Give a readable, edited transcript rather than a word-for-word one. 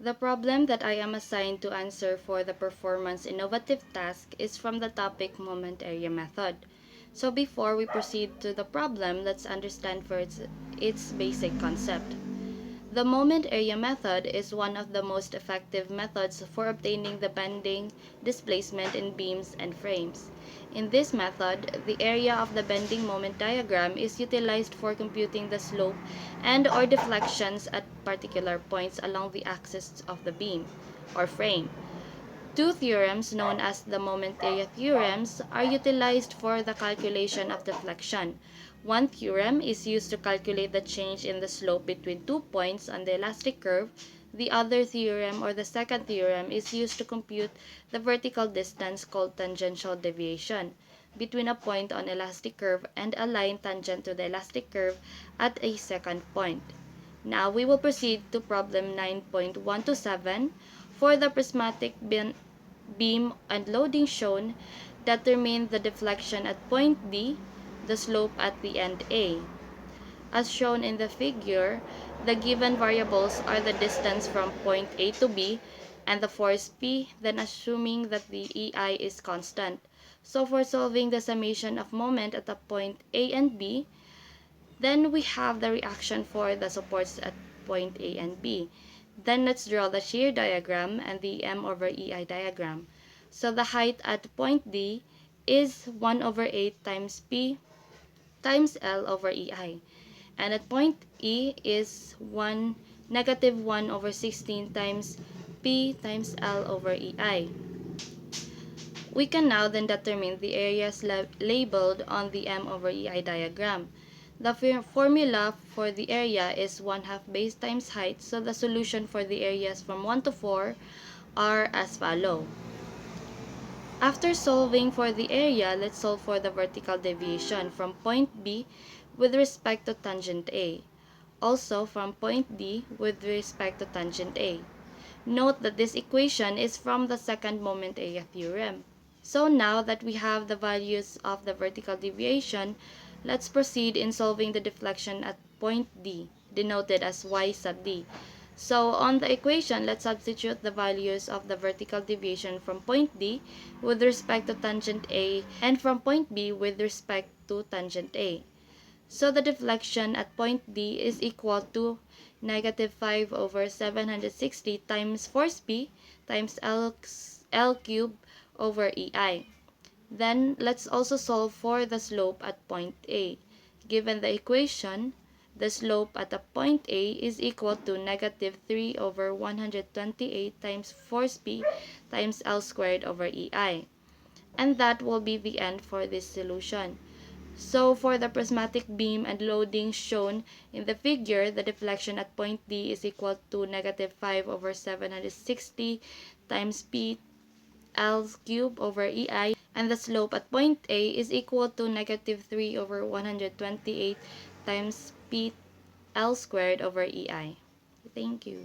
The problem that I am assigned to answer for the performance innovative task is from the topic moment area method. So before we proceed to the problem, let's understand first its basic concept. The moment area method is one of the most effective methods for obtaining the bending displacement in beams and frames. In this method, the area of the bending moment diagram is utilized for computing the slope and or deflections at particular points along the axis of the beam or frame. Two theorems known as the moment area theorems are utilized for the calculation of deflection. One theorem is used to calculate the change in the slope between 2 points on the elastic curve. The other theorem or the second theorem is used to compute the vertical distance called tangential deviation between a point on elastic curve and a line tangent to the elastic curve at a second point. Now we will proceed to problem 9.127. For the prismatic beam and loading shown, determine the deflection at point D, the slope at the end A. As shown in the figure, the given variables are the distance from point A to B and the force P, then assuming that the EI is constant. So for solving the summation of moment at the point A and B, then we have the reaction for the supports at point A and B. Then let's draw the shear diagram and the M over EI diagram. So the height at point D is 1 over 8 times P times L over EI. And at point E is negative 1 over 16 times P times L over EI. We can now then determine the areas labeled on the M over EI diagram. The formula for the area is 1/2 base times height, so the solution for the areas from 1 to 4 are as follow. After solving for the area, let's solve for the vertical deviation from point B with respect to tangent A. Also from point D with respect to tangent A. Note that this equation is from the second moment area theorem. So now that we have the values of the vertical deviation, let's proceed in solving the deflection at point D, denoted as y sub d. So on the equation, let's substitute the values of the vertical deviation from point D with respect to tangent A and from point B with respect to tangent A. So the deflection at point D is equal to negative 5 over 760 times force P times L cubed over EI. Then let's also solve for the slope at point A. Given the equation, the slope at a point A is equal to negative 3 over 128 times force P times L squared over EI. And that will be the end for this solution. So for the prismatic beam and loading shown in the figure, the deflection at point D is equal to negative 5 over 760 times P L cubed over EI, and the slope at point A is equal to negative 3 over 128 times P L squared over EI. Thank you.